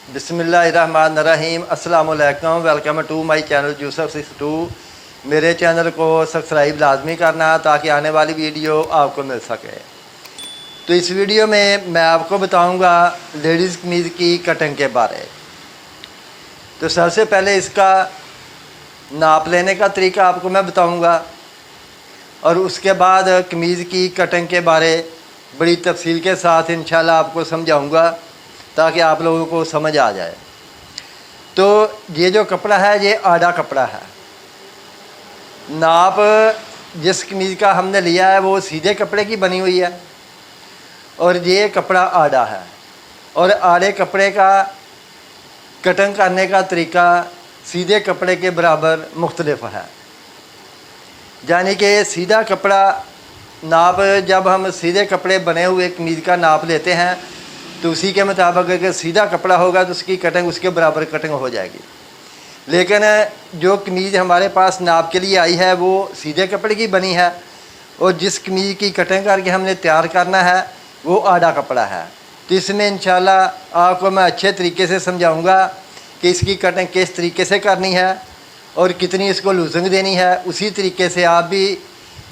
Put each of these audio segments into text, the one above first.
बिस्मिल्लाहिर्रहमानिर्रहीम अस्सलाम वालेकुम। Welcome to my channel Yusuf 62। मेरे चैनल को सब्सक्राइब लाजमी करना ताकि आने वाली वीडियो आपको मिल सके। तो इस वीडियो में मैं आपको बताऊंगा लेडीज़ कमीज़ की कटिंग के बारे। तो सबसे पहले इसका नाप लेने का तरीका आपको मैं बताऊंगा और उसके बाद कमीज़ की कटिंग के बारे बड़ी तफसील के साथ इंशाल्लाह आपको समझाऊंगा ताकि आप लोगों को समझ आ जाए। तो ये जो कपड़ा है ये आड़ा कपड़ा है। नाप जिस कमीज़ का हमने लिया है वो सीधे कपड़े की बनी हुई है और ये कपड़ा आड़ा है। और आड़े कपड़े का कटिंग करने का तरीका सीधे कपड़े के बराबर मुख्तलिफ है। यानी कि सीधा कपड़ा नाप, जब हम सीधे कपड़े बने हुए कमीज़ का नाप लेते हैं तो उसी के मुताबिक अगर सीधा कपड़ा होगा तो उसकी कटिंग उसके बराबर कटिंग हो जाएगी। लेकिन जो कमीज़ हमारे पास नाप के लिए आई है वो सीधे कपड़े की बनी है और जिस कमीज़ की कटिंग करके हमने तैयार करना है वो आड़ा कपड़ा है। तो इसमें इंशाल्लाह आपको मैं अच्छे तरीके से समझाऊंगा कि इसकी कटिंग किस तरीके से करनी है और कितनी इसको लूजिंग देनी है। उसी तरीके से आप भी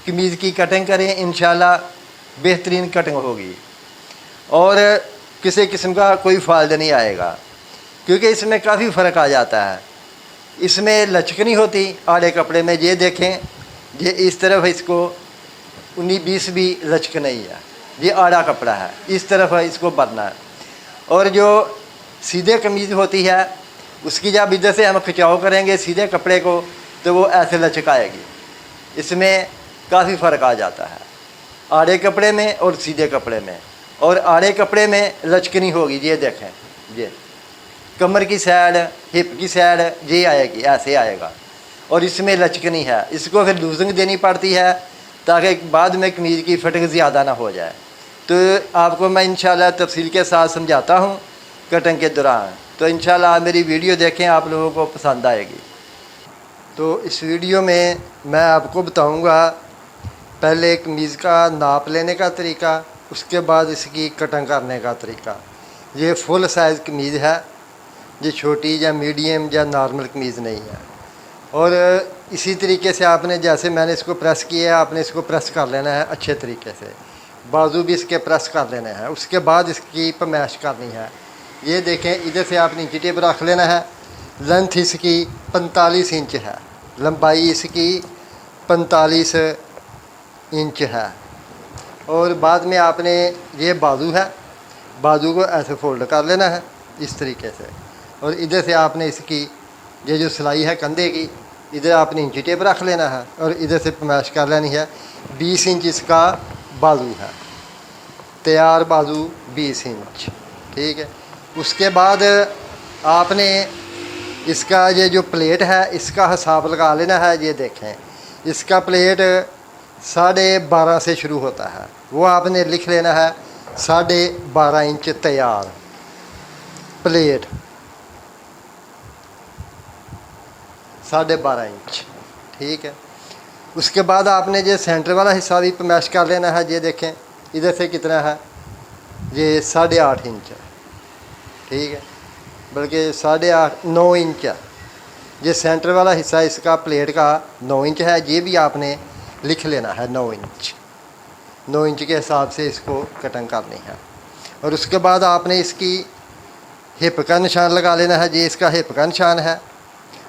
कमीज़ की कटिंग करें, इंशाल्लाह बेहतरीन कटिंग होगी और किसी किस्म का कोई फ़ायदा नहीं आएगा, क्योंकि इसमें काफ़ी फ़र्क आ जाता है। इसमें लचक नहीं होती आड़े कपड़े में। ये देखें, ये इस तरफ इसको 19-20 भी लचक नहीं है, ये आड़ा कपड़ा है, इस तरफ इसको भरना है। और जो सीधे कमीज़ होती है उसकी जब इधर से हम खिंचाव करेंगे सीधे कपड़े को तो वो ऐसे लचक आएगी। इसमें काफ़ी फ़र्क आ जाता है आड़े कपड़े में और सीधे कपड़े में। और आड़े कपड़े में लचकनी होगी, ये देखें, ये कमर की साइड, हिप की साइड ये आएगी, ऐसे आएगा। और इसमें लचकनी है, इसको फिर लूजिंग देनी पड़ती है ताकि बाद में कमीज़ की फिटिंग ज़्यादा ना हो जाए। तो आपको मैं इंशाल्लाह तफसील के साथ समझाता हूँ कटिंग के दौरान। तो इंशाल्लाह मेरी वीडियो देखें, आप लोगों को पसंद आएगी। तो इस वीडियो में मैं आपको बताऊँगा पहले कमीज़ का नाप लेने का तरीका, उसके बाद इसकी कटिंग करने का तरीका। ये फुल साइज़ कमीज़ है, ये छोटी या मीडियम या नॉर्मल कमीज़ नहीं है। और इसी तरीके से आपने, जैसे मैंने इसको प्रेस किया है, आपने इसको प्रेस कर लेना है अच्छे तरीके से। बाजू भी इसके प्रेस कर लेने हैं, उसके बाद इसकी पमैश करनी है। ये देखें, इधर से आपने इंची टेप रख लेना है। लेंथ इसकी 45 इंच है, लंबाई इसकी 45 इंच है। और बाद में आपने, ये बाजू है, बाजू को ऐसे फोल्ड कर लेना है इस तरीके से। और इधर से आपने इसकी ये जो सिलाई है कंधे की, इधर आपने इंची टेप रख लेना है और इधर से पमैश कर लेनी है। 20 इंच इसका बाजू है, तैयार बाजू 20 इंच, ठीक है। उसके बाद आपने इसका ये जो प्लेट है इसका हिसाब लगा लेना है। ये देखें, इसका प्लेट 12.5 से शुरू होता है, वो आपने लिख लेना है 12.5 इंच तैयार प्लेट, 12.5 इंच, ठीक है। उसके बाद आपने ये सेंटर वाला हिस्सा भी पमैश कर लेना है। ये देखें, इधर से कितना है, ये 8.5 इंच है, ठीक है, बल्कि 8.5 9 इंच है। ये सेंटर वाला हिस्सा इसका प्लेट का 9 इंच है, ये भी आपने लिख लेना है 9 इंच। 9 इंच के हिसाब से इसको कटिंग करनी है। और उसके बाद आपने इसकी हिप का निशान लगा लेना है। ये इसका हिप का निशान है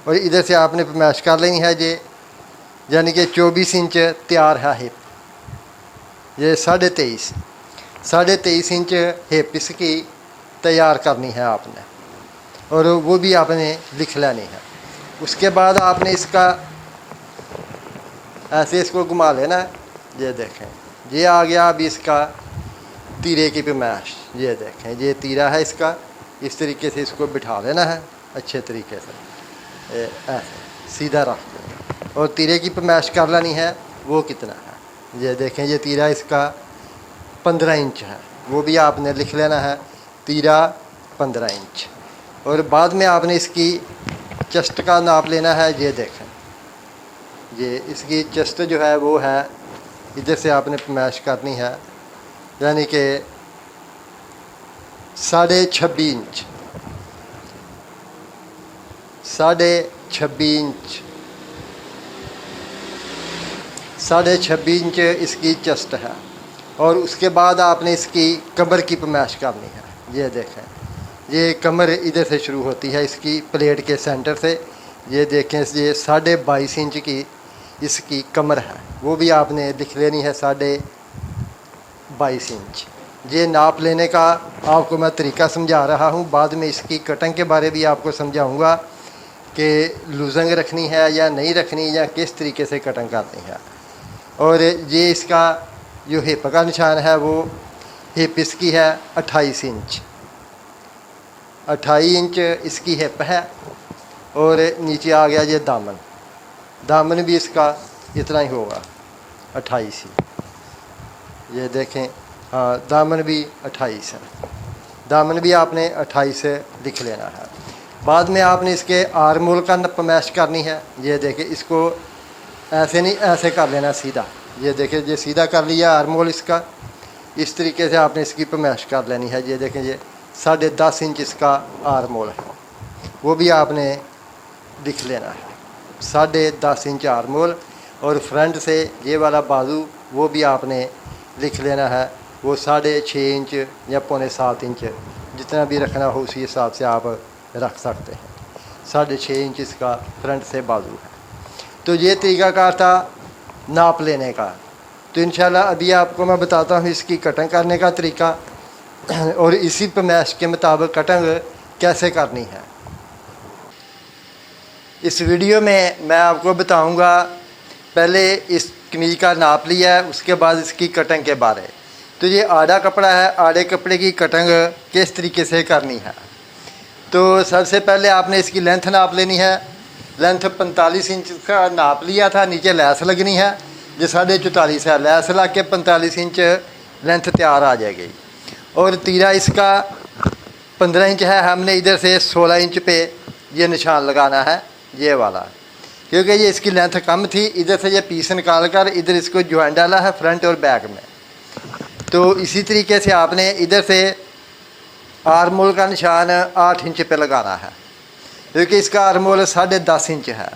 और इधर से आपने पमैश कर लेनी है। ये यानी कि 24 इंच तैयार है हिप। ये 23.5 इंच हिप इसकी तैयार करनी है आपने, और वो भी आपने लिख लेनी है। उसके बाद आपने इसका ऐसे इसको घुमा लेना है। ये देखें, ये आ गया। अभी इसका तीरे की पमैश, ये देखें, ये तीरा है इसका, इस तरीके से इसको बिठा लेना है अच्छे तरीके से, ऐसे सीधा रख देना और तीरे की पमैश कर लेनी है। वो कितना है, ये देखें, ये तीरा इसका 15 इंच है, वो भी आपने लिख लेना है, तीरा 15 इंच। और बाद में आपने इसकी चेस्ट का नाप लेना है। ये देखें, ये इसकी चेस्ट जो है वो है, इधर से आपने पमैश करनी है, यानी कि 26.5 इंच 26.5 इंच इसकी चेस्ट है। और उसके बाद आपने इसकी कमर की पैमाइश करनी है। ये देखें, ये कमर इधर से शुरू होती है इसकी प्लेट के सेंटर से। ये देखें, ये 22.5 इंच की इसकी कमर है, वो भी आपने लिख लेनी है 22.5 इंच। ये नाप लेने का आपको मैं तरीका समझा रहा हूँ। बाद में इसकी कटिंग के बारे भी आपको समझाऊँगा कि लूजंग रखनी है या नहीं रखनी, या किस तरीके से कटिंग करनी है। और ये इसका जो हिप का निशान है, वो हिप इसकी है 28 इंच। 28 इंच इसकी हिप है। और नीचे आ गया ये दामन, दामन भी इसका इतना ही होगा, 28 ही। ये देखें, हाँ, दामन भी 28 है। दामन भी आपने 28 से लिख लेना है। बाद में आपने इसके आर्मोल का पैमाइश करनी है। ये देखें, इसको ऐसे नहीं, ऐसे कर लेना सीधा। ये देखें, ये सीधा कर लिया आर्मोल इसका। इस तरीके से आपने इसकी पैमाइश कर लेनी है। ये देखें, ये 10.5 इंच इसका आर्मोल है, वो भी आपने लिख लेना है, 10.5 इंच आर्मोल। और फ्रंट से ये वाला बाजू, वो भी आपने लिख लेना है, वो 6.5 इंच या 6.25 इंच, जितना भी रखना हो उसी हिसाब से आप रख सकते हैं। 6.5 इंच इसका फ्रंट से बाजू है। तो ये तरीक़ाकार था नाप लेने का। तो इंशाल्लाह अभी आपको मैं बताता हूँ इसकी कटिंग करने का तरीका, और इसी पैमाइश के मुताबिक कटिंग कैसे करनी है। इस वीडियो में मैं आपको बताऊंगा, पहले इस कमीज़ का नाप लिया है, उसके बाद इसकी कटिंग के बारे। तो ये आड़ा कपड़ा है, आड़े कपड़े की कटिंग किस तरीके से करनी है। तो सबसे पहले आपने इसकी लेंथ नाप लेनी है। लेंथ 45 इंच का नाप लिया था। नीचे लैस लगनी है, जो 44.5 है, लैस लग के 45 इंच लेंथ तैयार आ जाएगी। और तीरा इसका 15 इंच है। हमने इधर से 16 इंच पे ये निशान लगाना है, ये वाला, क्योंकि ये इसकी लेंथ कम थी। इधर से ये पीस निकाल कर इधर इसको ज्वाइन डाला है फ्रंट और बैक में। तो इसी तरीके से आपने इधर से आर्मोल का निशान 8 इंच पे लगाना है, क्योंकि इसका आर्मोल 10.5 इंच है।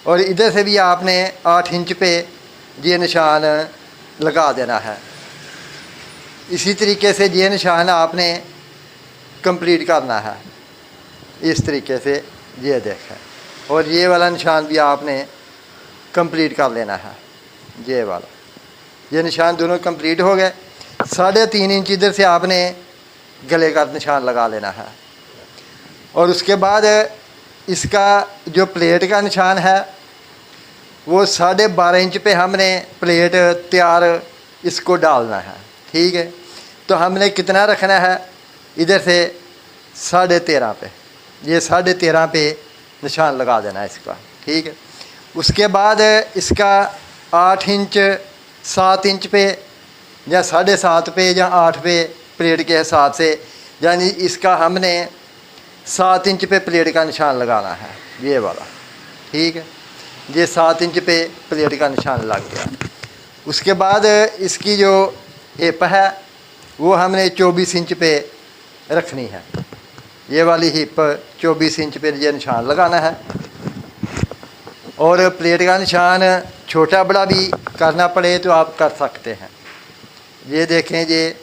और इधर से भी आपने 8 इंच पे ये निशान लगा देना है। इसी तरीके से ये निशान आपने कंप्लीट करना है, इस तरीके से। ये देखें, और ये वाला निशान भी आपने कंप्लीट कर लेना है, ये वाला। ये निशान दोनों कंप्लीट हो गए। 3.5 इंच इधर से आपने गले का निशान लगा लेना है। और उसके बाद इसका जो प्लेट का निशान है, वो 12.5 इंच पे हमने प्लेट तैयार इसको डालना है। ठीक है, तो हमने कितना रखना है, इधर से 13.5 पे, ये 13.5 पे निशान लगा देना है इसका। ठीक है, उसके बाद इसका 8 इंच 7 इंच पे या 7.5 पे या 8 पे प्लेट के हिसाब से, यानी इसका हमने 7 इंच पे प्लेट का निशान लगाना है, ये वाला। ठीक है, ये 7 इंच पे प्लेट का निशान लग गया। उसके बाद इसकी जो हिप है, वो हमने 24 इंच पे रखनी है। ये वाली हिप 24 इंच पे ये निशान लगाना है। और प्लेट का निशान छोटा बड़ा भी करना पड़े तो आप कर सकते हैं। ये देखें, ये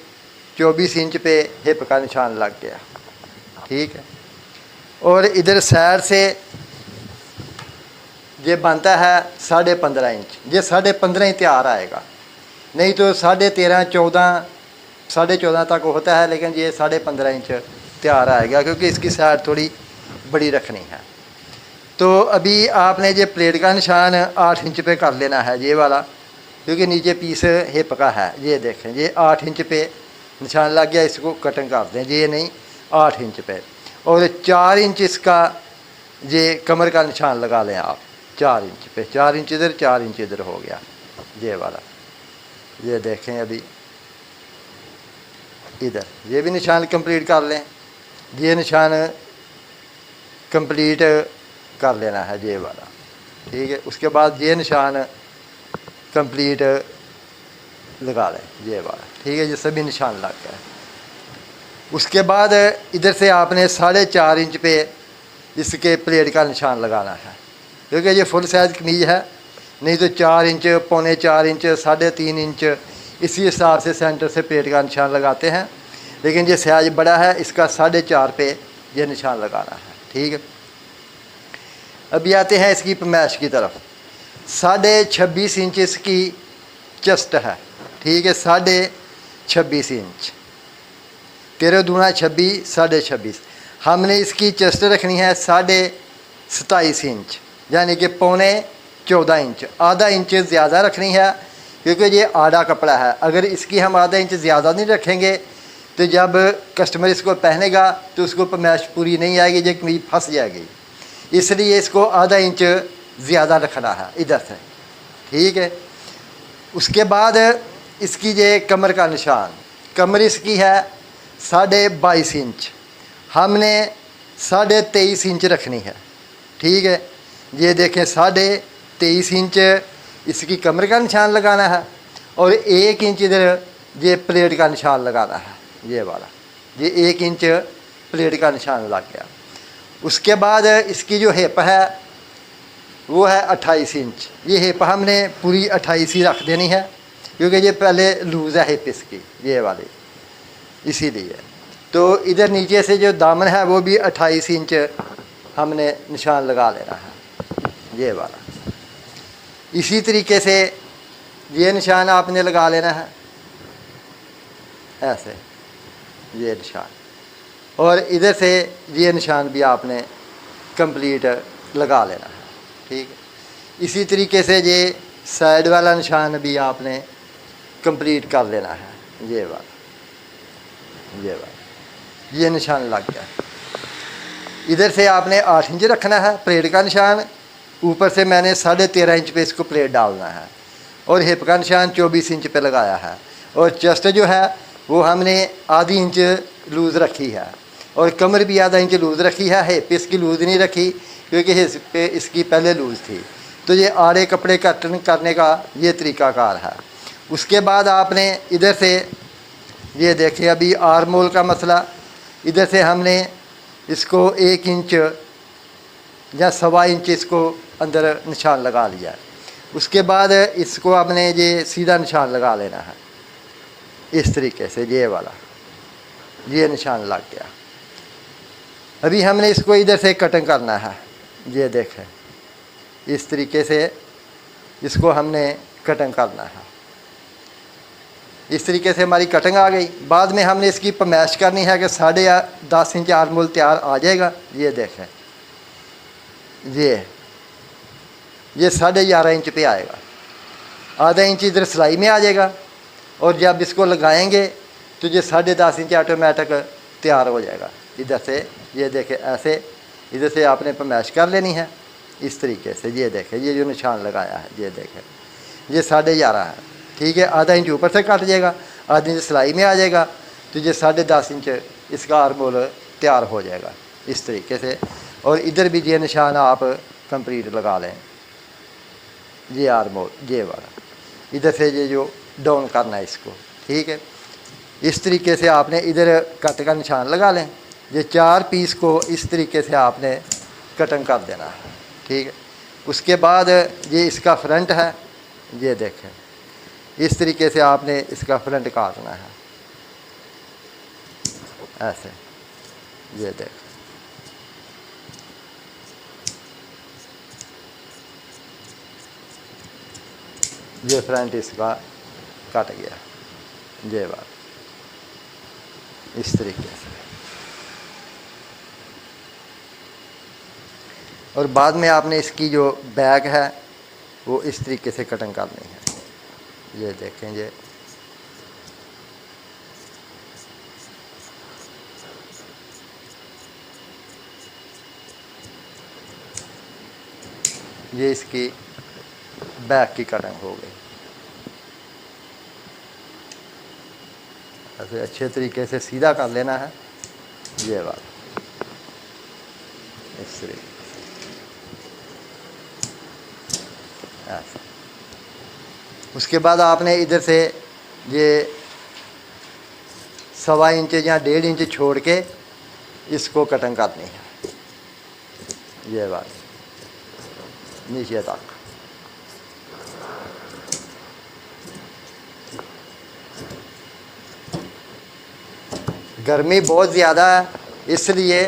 24 इंच पे हिप का निशान लग गया। ठीक है, और इधर साइड से ये बनता है 15.5 इंच। ये 15.5 ही तैयार आएगा, नहीं तो 13.5 14 14.5 तक होता है, लेकिन ये 15.5 इंच तैयार आएगा, क्योंकि इसकी साइड थोड़ी बड़ी रखनी है। तो अभी आपने ये प्लेट का निशान 8 इंच पे कर लेना है, ये वाला, क्योंकि नीचे पीस हिप का है। ये देखें, ये 8 इंच पे निशान लग गया। इसको कटिंग कर दें, ये नहीं, 8 इंच पे। और 4 इंच इसका ये कमर का निशान लगा लें आप, 4 इंच पे। 4 इंच इधर, 4 इंच इधर हो गया, ये वाला। ये देखें, अभी इधर ये भी निशान कंप्लीट कर लें। ये निशान कंप्लीट कर लेना है, ये वाला। ठीक है, उसके बाद ये निशान कंप्लीट लगा लें, ये वाला। ठीक है, ये सभी निशान लग गए। उसके बाद इधर से आपने 4.5 इंच पे इसके प्लेट का निशान लगाना है, क्योंकि ये फुल साइज़ कमीज़ है। नहीं तो 4 इंच, पौने 4 इंच, 3.5 इंच इसी हिसाब से सेंटर से प्लेट का निशान लगाते हैं। लेकिन ये साइज बड़ा है, इसका 4.5 पे ये निशान लगाना है। ठीक है, अभी आते हैं इसकी पैमाइश की तरफ। 26.5 इंच इसकी चेस्ट है। ठीक है, 26.5 इंच, 13 दूना 26, 26.5। हमने इसकी चेस्ट रखनी है 27.5 इंच, यानी कि पौने 14 इंच, आधा इंच ज़्यादा रखनी है, क्योंकि ये आड़ा कपड़ा है। अगर इसकी हम आधा इंच ज़्यादा नहीं रखेंगे तो जब कस्टमर इसको पहनेगा तो उसको पैमाइश पूरी नहीं आएगी, ये कमीज फंस जाएगी। इसलिए इसको आधा इंच ज़्यादा रखना है इधर से। ठीक है, उसके बाद इसकी ये कमर का निशान, कमर इसकी है 22.5 इंच, हमने 23.5 इंच रखनी है। ठीक है, ये देखें 23.5 इंच इसकी कमर का निशान लगाना है और 1 इंच इधर ये प्लेट का निशान लगाना है, ये वाला, ये 1 इंच प्लेट का निशान लग गया। उसके बाद इसकी जो हिप है वो है 28 इंच। ये हिप हमने पूरी 28 ही रख देनी है, क्योंकि ये पहले लूज़ है हिप इसकी, ये वाली, इसीलिए। तो इधर नीचे से जो दामन है वो भी 28 इंच हमने निशान लगा लेना है, ये वाला। इसी तरीके से ये निशान आपने लगा लेना है ऐसे, ये निशान, और इधर से ये निशान भी आपने कंप्लीट लगा लेना है। ठीक है, इसी तरीके से ये साइड वाला निशान भी आपने कंप्लीट कर लेना है, ये वाला, ये वाला, ये निशान लग गया। इधर से आपने 8 इंच रखना है प्लेट का निशान, ऊपर से मैंने 13.5 इंच पे इसको प्लेट डालना है, और हिप का निशान 24 इंच पे लगाया है, और चेस्ट जो है वो हमने आधी इंच लूज़ रखी है, और कमर भी आधा इंच लूज़ रखी है। हिप इसकी लूज़ नहीं रखी, क्योंकि हिप पे इसकी पहले लूज़ थी। तो ये आड़े कपड़े कटन करने का ये तरीक़ाकार है। उसके बाद आपने इधर से ये देखें, अभी आर्म होल का मसला, इधर से हमने इसको 1 इंच या 1.25 इंच इसको अंदर निशान लगा लिया है। उसके बाद इसको आपने ये सीधा निशान लगा लेना है इस तरीके से, ये वाला, ये निशान लग गया। अभी हमने इसको इधर से कटिंग करना है, ये देखें, इस तरीके से इसको हमने कटिंग करना है। इस तरीके से हमारी कटिंग आ गई। बाद में हमने इसकी पैमाइश करनी है कि 10.5 इंच आर्म होल तैयार आ जाएगा। ये देखें, ये 11.5 इंच पे आएगा, आधा इंच इधर सिलाई में आ जाएगा, और जब इसको लगाएंगे तो ये 10.5 इंच ऑटोमेटिक तैयार हो जाएगा। इधर से ये देखें, ऐसे इधर से आपने पैमाइश कर लेनी है इस तरीके से। ये देखें, ये जो निशान लगाया है, ये देखें, ये 11.5 है। ठीक है, आधा इंच ऊपर से कट जाएगा, आधा इंच सिलाई में आ जाएगा, तो ये 10.5 इंच इसका आर्म होल तैयार हो जाएगा इस तरीके से। और इधर भी ये निशान आप कंप्लीट लगा लें, ये आर्म होल, ये वाला, इधर से ये जो डाउन करना है इसको। ठीक है, इस तरीके से आपने इधर कट का निशान लगा लें। ये 4 पीस को इस तरीके से आपने कटिंग कर देना है। ठीक है, उसके बाद ये इसका फ्रंट है, ये देखें, इस तरीके से आपने इसका फ्रंट काटना है ऐसे, ये देख, ये फ्रंट इसका कट गया, ये बात, इस तरीके से। और बाद में आपने इसकी जो बैक है वो इस तरीके से कटिंग करनी है। ये देखें, ये इसकी बैक की कटिंग हो गई। ऐसे अच्छे तरीके से सीधा कर लेना है, ये बात, इस तरीके ऐसे। उसके बाद आपने इधर से ये 1.25 इंच या 1.5 इंच छोड़ के इसको कटिंग करनी है। ये बात नीचे तक। गर्मी बहुत ज़्यादा है, इसलिए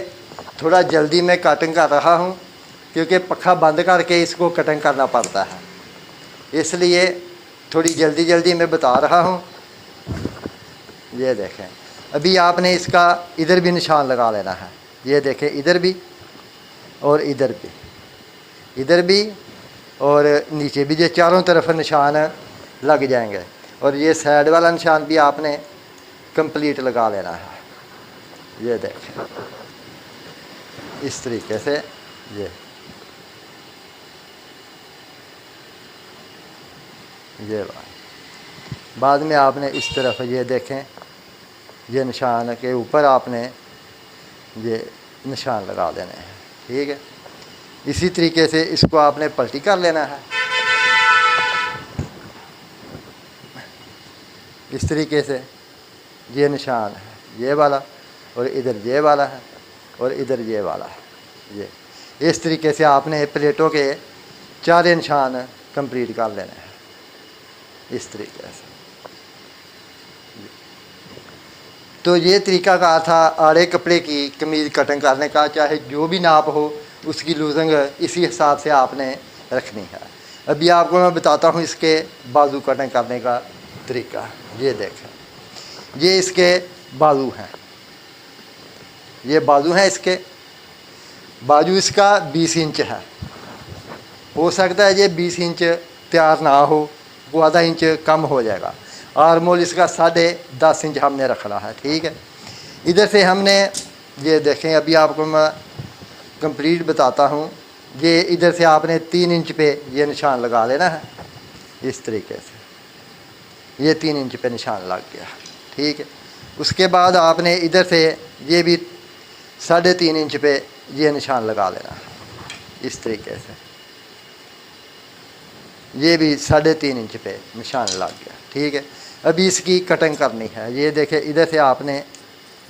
थोड़ा जल्दी में कटिंग कर रहा हूँ, क्योंकि पखा बंद करके इसको कटिंग करना पड़ता है, इसलिए थोड़ी जल्दी जल्दी में बता रहा हूँ। ये देखें, अभी आपने इसका इधर भी निशान लगा लेना है। ये देखें, इधर भी और इधर भी, इधर भी और नीचे भी, ये चारों तरफ निशान लग जाएंगे। और ये साइड वाला निशान भी आपने कंप्लीट लगा लेना है। ये देखें, इस तरीके से ये बाद में आपने इस तरफ ये देखें, ये निशान के ऊपर आपने ये निशान लगा देने हैं। ठीक है, इसी तरीके से इसको आपने पलटी कर लेना है। इस तरीके से ये निशान है, ये वाला, और इधर ये वाला है, और इधर ये वाला है। ये इस तरीके से आपने प्लेटों के 4 निशान कंप्लीट कर लेने हैं, इस तरीके से। तो ये तरीकाकार था आड़े कपड़े की कमीज़ कटिंग करने का। चाहे जो भी नाप हो, उसकी लूजिंग इसी हिसाब से आपने रखनी है। अभी आपको मैं बताता हूँ इसके बाजू कटिंग करने का तरीका। ये देखें, ये इसके बाजू हैं, ये बाजू हैं इसके। बाजू इसका 20 इंच है। हो सकता है ये 20 इंच तैयार ना हो, वो आधा इंच कम हो जाएगा। आर्मोल इसका 10.5 इंच हमने रखना है। ठीक है, इधर से हमने ये देखें, अभी आपको मैं कंप्लीट बताता हूँ। ये इधर से आपने 3 इंच पे ये निशान लगा लेना है, इस तरीके से। ये 3 इंच पे निशान लग गया। ठीक है, उसके बाद आपने इधर से ये भी 3.5 इंच पे ये निशान लगा लेना है, इस तरीके से। ये भी 3.5 इंच पे निशान लग गया। ठीक है, अभी इसकी कटिंग करनी है। ये देखें, इधर से आपने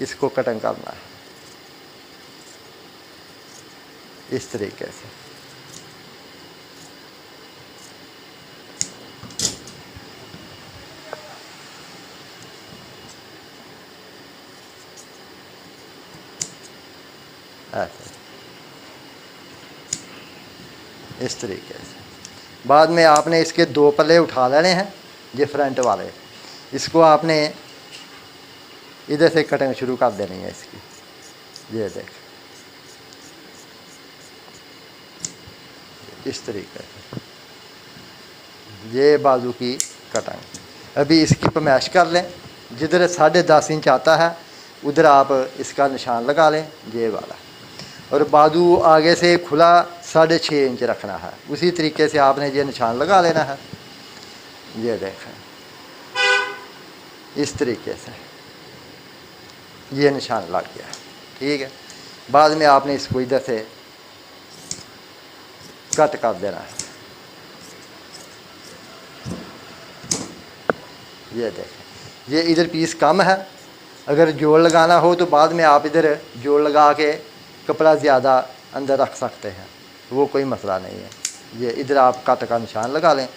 इसको कटिंग करना है, इस तरीके से। ऐसे, इस तरीके से। बाद में आपने इसके 2 पल्ले उठा लेने हैं, ये फ्रंट वाले। इसको आपने इधर से कटिंग शुरू कर देनी है इसकी। ये देख, इस तरीके से ये बाजू की कटिंग। अभी इसकी पमैश कर लें। जिधर 10.5 इंच आता है उधर आप इसका निशान लगा लें, ये वाला। और बाजू आगे से खुला 6.5 इंच रखना है। उसी तरीके से आपने ये निशान लगा लेना है। ये देखें, इस तरीके से ये निशान लग गया। ठीक है, बाद में आपने इसको इधर से कट कर देना है। ये देखें, ये इधर पीस कम है। अगर जोड़ लगाना हो तो बाद में आप इधर जोड़ लगा के कपड़ा ज़्यादा अंदर रख सकते हैं, वो कोई मसला नहीं है। ये इधर आप कट का निशान लगा लें।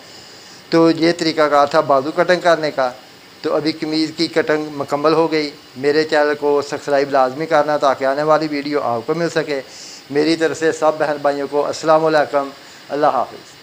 तो ये तरीकाकार था बाजू कटिंग करने का। तो अभी कमीज़ की कटिंग मुकम्मल हो गई। मेरे चैनल को सब्सक्राइब लाजमी करना ताकि आने वाली वीडियो आपको मिल सके। मेरी तरफ से सब बहन भाइयों को अस्सलाम वालेकुम, अल्लाह हाफ़िज़।